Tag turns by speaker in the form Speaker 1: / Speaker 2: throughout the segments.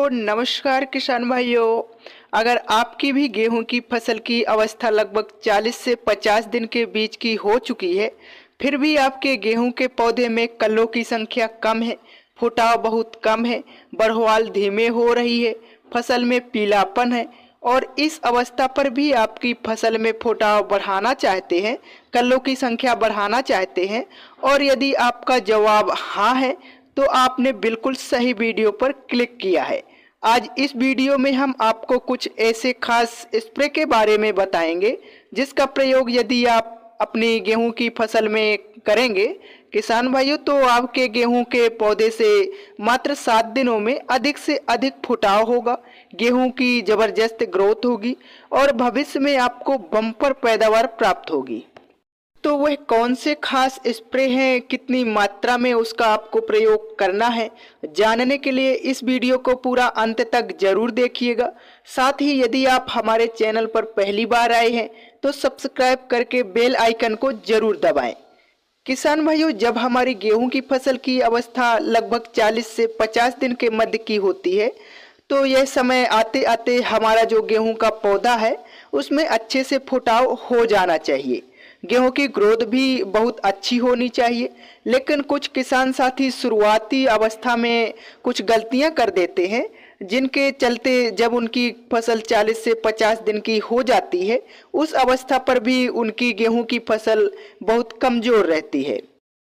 Speaker 1: Hello नमस्कार किसान भाइयों। अगर आपकी भी गेहूं की फसल की अवस्था लगभग 40 से 50 दिन के बीच की हो चुकी है, फिर भी आपके गेहूं के पौधे में कल्लों की संख्या कम है, फुटाव बहुत कम है, बढ़वाल धीमे हो रही है, फसल में पीलापन है और इस अवस्था पर भी आपकी फसल में फुटाव बढ़ाना चाहते हैं, कल्लों की संख्या बढ़ाना चाहते हैं और यदि आपका जवाब हाँ है तो आपने बिल्कुल सही वीडियो पर क्लिक किया है। आज इस वीडियो में हम आपको कुछ ऐसे खास स्प्रे के बारे में बताएंगे जिसका प्रयोग यदि आप अपनी गेहूं की फसल में करेंगे किसान भाइयों, तो आपके गेहूं के पौधे से मात्र 7 दिनों में अधिक से अधिक फुटाव होगा, गेहूं की जबरदस्त ग्रोथ होगी और भविष्य में आपको बम्पर पैदावार प्राप्त होगी। तो वह कौन से खास स्प्रे हैं, कितनी मात्रा में उसका आपको प्रयोग करना है, जानने के लिए इस वीडियो को पूरा अंत तक जरूर देखिएगा। साथ ही यदि आप हमारे चैनल पर पहली बार आए हैं तो सब्सक्राइब करके बेल आइकन को जरूर दबाएं। किसान भाइयों, जब हमारी गेहूं की फसल की अवस्था लगभग 40 से 50 दिन के मध्य की होती है तो यह समय आते आते हमारा जो गेहूं का पौधा है उसमें अच्छे से फुटाव हो जाना चाहिए। गेहूं की ग्रोथ भी बहुत अच्छी होनी चाहिए, लेकिन कुछ किसान साथी शुरुआती अवस्था में कुछ गलतियां कर देते हैं जिनके चलते जब उनकी फसल 40 से 50 दिन की हो जाती है उस अवस्था पर भी उनकी गेहूं की फसल बहुत कमजोर रहती है,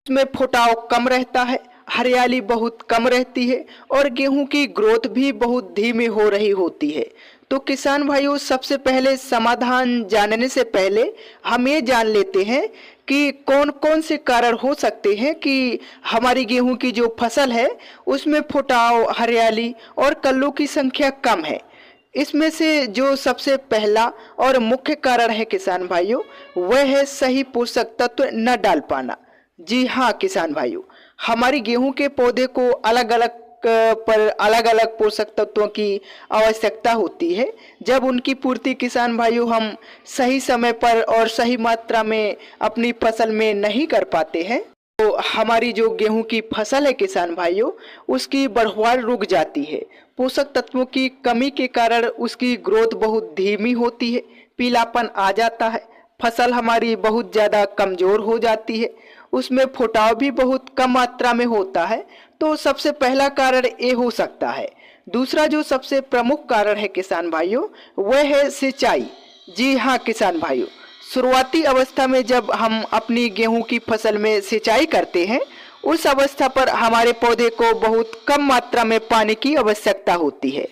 Speaker 1: उसमें फुटाव कम रहता है, हरियाली बहुत कम रहती है और गेहूं की ग्रोथ भी बहुत धीमी हो रही होती है। तो किसान भाइयों, सबसे पहले समाधान जानने से पहले हम ये जान लेते हैं कि कौन कौन से कारण हो सकते हैं कि हमारी गेहूं की जो फसल है उसमें फुटाव, हरियाली और कल्लों की संख्या कम है। इसमें से जो सबसे पहला और मुख्य कारण है किसान भाइयों, वह है सही पोषक तत्व न डाल पाना। जी हाँ किसान भाइयों, हमारी गेहूं के पौधे को अलग अलग पोषक तत्वों की आवश्यकता होती है। जब उनकी पूर्ति किसान भाइयों हम सही समय पर और सही मात्रा में अपनी फसल में नहीं कर पाते हैं तो हमारी जो गेहूं की फसल है किसान भाइयों उसकी बढ़वार रुक जाती है। पोषक तत्वों की कमी के कारण उसकी ग्रोथ बहुत धीमी होती है, पीलापन आ जाता है, फसल हमारी बहुत ज़्यादा कमज़ोर हो जाती है, उसमें फुटाव भी बहुत कम मात्रा में होता है। तो सबसे पहला कारण ये हो सकता है। दूसरा जो सबसे प्रमुख कारण है किसान भाइयों वह है सिंचाई। जी हाँ किसान भाइयों, शुरुआती अवस्था में जब हम अपनी गेहूं की फसल में सिंचाई करते हैं उस अवस्था पर हमारे पौधे को बहुत कम मात्रा में पानी की आवश्यकता होती है।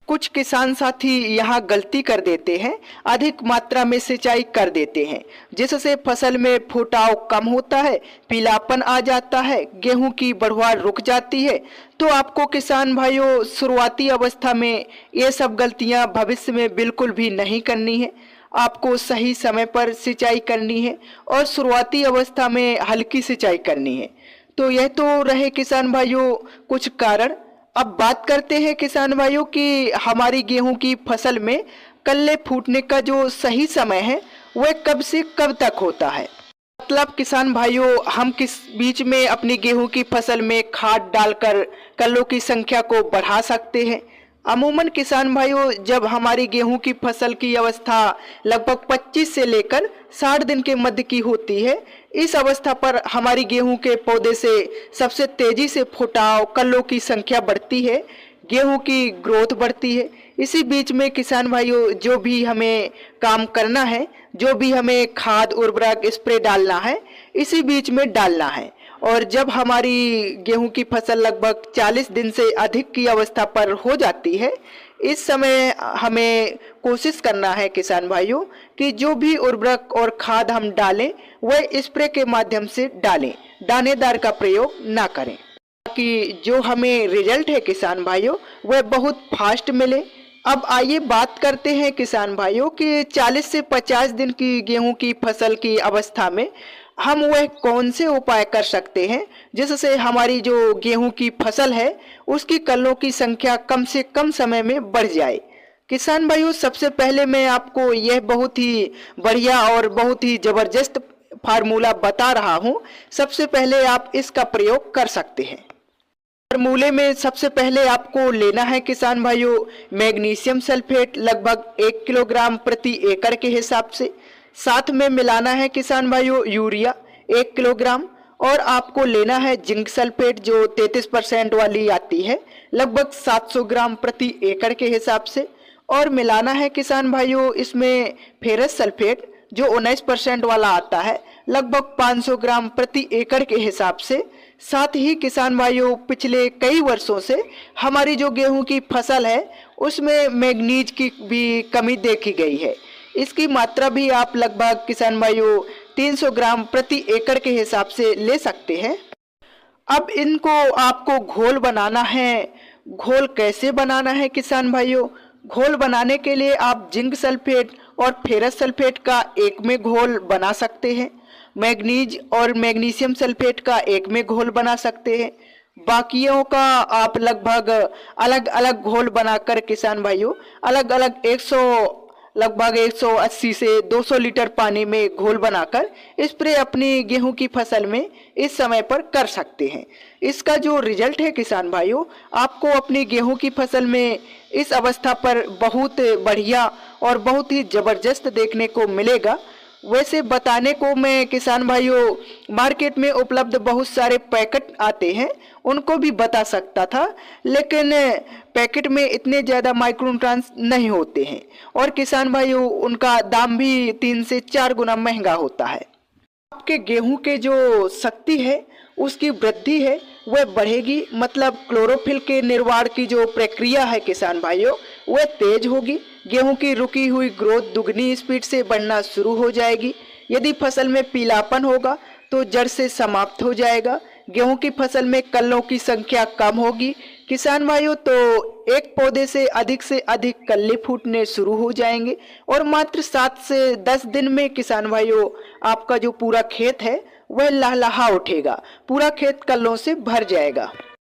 Speaker 1: कुछ किसान साथी यहाँ गलती कर देते हैं, अधिक मात्रा में सिंचाई कर देते हैं जिससे फसल में फुटाव कम होता है, पीलापन आ जाता है, गेहूं की बढ़वार रुक जाती है। तो आपको किसान भाइयों शुरुआती अवस्था में ये सब गलतियां भविष्य में बिल्कुल भी नहीं करनी है। आपको सही समय पर सिंचाई करनी है और शुरुआती अवस्था में हल्की सिंचाई करनी है। तो यह तो रहे किसान भाइयों कुछ कारण। अब बात करते हैं किसान भाइयों कि हमारी गेहूं की फसल में कल्ले फूटने का जो सही समय है वह कब से कब तक होता है। मतलब किसान भाइयों, हम किस बीच में अपनी गेहूं की फसल में खाद डालकर कल्लों की संख्या को बढ़ा सकते हैं। अमूमन किसान भाइयों, जब हमारी गेहूं की फसल की अवस्था लगभग 25 से लेकर 60 दिन के मध्य की होती है, इस अवस्था पर हमारी गेहूं के पौधे से सबसे तेजी से फुटाव, कल्लों की संख्या बढ़ती है, गेहूं की ग्रोथ बढ़ती है। इसी बीच में किसान भाइयों जो भी हमें काम करना है, जो भी हमें खाद उर्वरक स्प्रे डालना है, इसी बीच में डालना है। और जब हमारी गेहूं की फसल लगभग 40 दिन से अधिक की अवस्था पर हो जाती है, इस समय हमें कोशिश करना है किसान भाइयों कि जो भी उर्वरक और खाद हम डालें वह स्प्रे के माध्यम से डालें, दानेदार का प्रयोग ना करें, ताकि जो हमें रिजल्ट है किसान भाइयों वह बहुत फास्ट मिले। अब आइए बात करते हैं किसान भाइयों कि 40 से 50 दिन की गेहूं की फसल की अवस्था में हम वह कौन से उपाय कर सकते हैं जिससे हमारी जो गेहूं की फसल है उसकी कल्लों की संख्या कम से कम समय में बढ़ जाए। किसान भाइयों, सबसे पहले मैं आपको यह बहुत ही बढ़िया और बहुत ही जबरदस्त फार्मूला बता रहा हूं। सबसे पहले आप इसका प्रयोग कर सकते हैं। और मूले में सबसे पहले आपको लेना है किसान भाइयों मैग्नीशियम सल्फेट लगभग 1 किलोग्राम प्रति एकड़ के हिसाब से। साथ में मिलाना है किसान भाइयों यूरिया 1 किलोग्राम, और आपको लेना है जिंक सल्फेट जो 33% वाली आती है लगभग 700 ग्राम प्रति एकड़ के हिसाब से। और मिलाना है किसान भाइयों इसमें फेरस सल्फेट जो 19% वाला आता है लगभग 500 ग्राम प्रति एकड़ के हिसाब से। साथ ही किसान भाइयों पिछले कई वर्षों से हमारी जो गेहूं की फसल है उसमें मैग्नीज की भी कमी देखी गई है। इसकी मात्रा भी आप लगभग किसान भाइयों 300 ग्राम प्रति एकड़ के हिसाब से ले सकते हैं। अब इनको आपको घोल बनाना है। घोल कैसे बनाना है किसान भाइयों? घोल बनाने के लिए आप जिंक सल्फेट और फेरस सल्फेट का एक में घोल बना सकते हैं, मैग्नीज और मैग्नीशियम सल्फेट का एक में घोल बना सकते हैं। बाकियों का आप लगभग अलग अलग घोल बनाकर किसान भाइयों अलग अलग लगभग 180 से 200 लीटर पानी में घोल बनाकर स्प्रे अपनी गेहूं की फसल में इस समय पर कर सकते हैं। इसका जो रिजल्ट है किसान भाइयों आपको अपनी गेहूं की फसल में इस अवस्था पर बहुत बढ़िया और बहुत ही ज़बरदस्त देखने को मिलेगा। वैसे बताने को मैं किसान भाइयों मार्केट में उपलब्ध बहुत सारे पैकेट आते हैं उनको भी बता सकता था, लेकिन पैकेट में इतने ज़्यादा माइक्रोन्यूट्रिएंट्स नहीं होते हैं और किसान भाइयों उनका दाम भी 3 से 4 गुना महंगा होता है। आपके गेहूं के जो शक्ति है उसकी वृद्धि है वह बढ़ेगी, मतलब क्लोरोफिल के निर्माण की जो प्रक्रिया है किसान भाइयों वह तेज होगी। गेहूं की रुकी हुई ग्रोथ दुगनी स्पीड से बढ़ना शुरू हो जाएगी। यदि फसल में पीलापन होगा तो जड़ से समाप्त हो जाएगा। गेहूं की फसल में कल्लों की संख्या कम होगी किसान भाइयों, तो एक पौधे से अधिक कल्ले फूटने शुरू हो जाएंगे और मात्र 7 से 10 दिन में किसान भाइयों आपका जो पूरा खेत है वह लहलहा उठेगा, पूरा खेत कल्लों से भर जाएगा।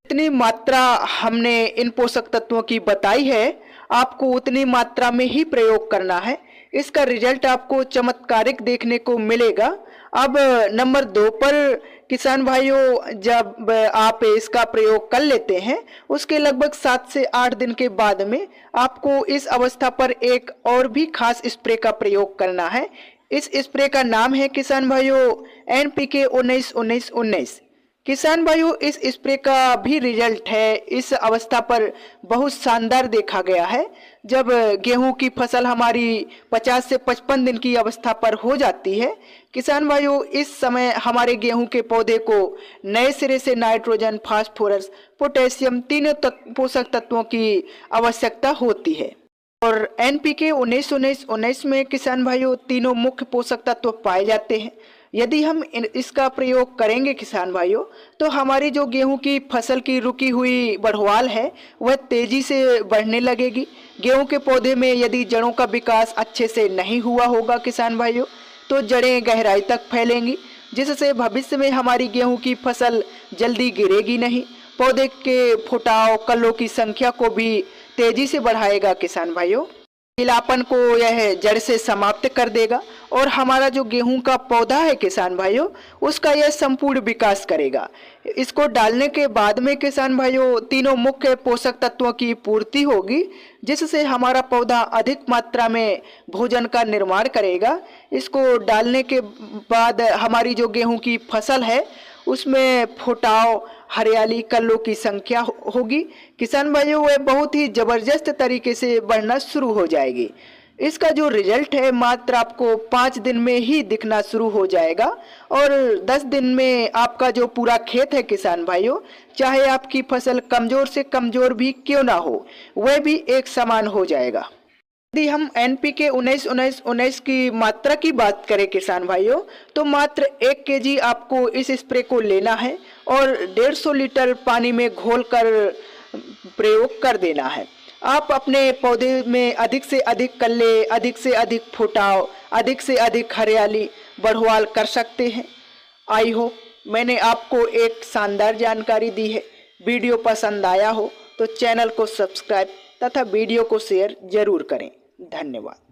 Speaker 1: इतनी मात्रा हमने इन पोषक तत्वों की बताई है, आपको उतनी मात्रा में ही प्रयोग करना है। इसका रिजल्ट आपको चमत्कारिक देखने को मिलेगा। अब नंबर 2 पर किसान भाइयों जब आप इसका प्रयोग कर लेते हैं उसके लगभग 7 से 8 दिन के बाद में आपको इस अवस्था पर एक और भी खास स्प्रे का प्रयोग करना है। इस स्प्रे का नाम है किसान भाइयों NPK 19-19-19। किसान भाइयों इस स्प्रे का भी रिजल्ट है इस अवस्था पर बहुत शानदार देखा गया है। जब गेहूं की फसल हमारी 50 से 55 दिन की अवस्था पर हो जाती है किसान भाइयों इस समय हमारे गेहूं के पौधे को नए सिरे से नाइट्रोजन, फास्फोरस, पोटेशियम तीनों पोषक तत्वों की आवश्यकता होती है। और NPK 19-19-19 में किसान भाइयों तीनों मुख्य पोषक तत्व पाए जाते हैं। यदि हम इसका प्रयोग करेंगे किसान भाइयों तो हमारी जो गेहूं की फसल की रुकी हुई बढ़वाल है वह तेजी से बढ़ने लगेगी। गेहूं के पौधे में यदि जड़ों का विकास अच्छे से नहीं हुआ होगा किसान भाइयों तो जड़ें गहराई तक फैलेंगी, जिससे भविष्य में हमारी गेहूं की फसल जल्दी गिरेगी नहीं। पौधे के फुटाव कल्लों की संख्या को भी तेजी से बढ़ाएगा किसान भाइयों। पीलापन को यह जड़ से समाप्त कर देगा और हमारा जो गेहूं का पौधा है किसान भाइयों उसका यह संपूर्ण विकास करेगा। इसको डालने के बाद में किसान भाइयों तीनों मुख्य पोषक तत्वों की पूर्ति होगी, जिससे हमारा पौधा अधिक मात्रा में भोजन का निर्माण करेगा। इसको डालने के बाद हमारी जो गेहूं की फसल है उसमें फुटाव, हरियाली, कल्लों की संख्या होगी किसान भाइयों वह बहुत ही ज़बरदस्त तरीके से बढ़ना शुरू हो जाएगी। इसका जो रिजल्ट है मात्र आपको 5 दिन में ही दिखना शुरू हो जाएगा और 10 दिन में आपका जो पूरा खेत है किसान भाइयों चाहे आपकी फसल कमज़ोर से कमज़ोर भी क्यों ना हो वह भी एक समान हो जाएगा। यदि हम NPK 19-19-19 की मात्रा की बात करें किसान भाइयों तो मात्र 1 kg आपको इस स्प्रे को लेना है और 150 लीटर पानी में घोलकर प्रयोग कर देना है। आप अपने पौधे में अधिक से अधिक कल्ले, अधिक से अधिक फुटाव, अधिक से अधिक हरियाली बढ़वाल कर सकते हैं। आई होप मैंने आपको एक शानदार जानकारी दी है। वीडियो पसंद आया हो तो चैनल को सब्सक्राइब तथा वीडियो को शेयर जरूर करें। धन्यवाद।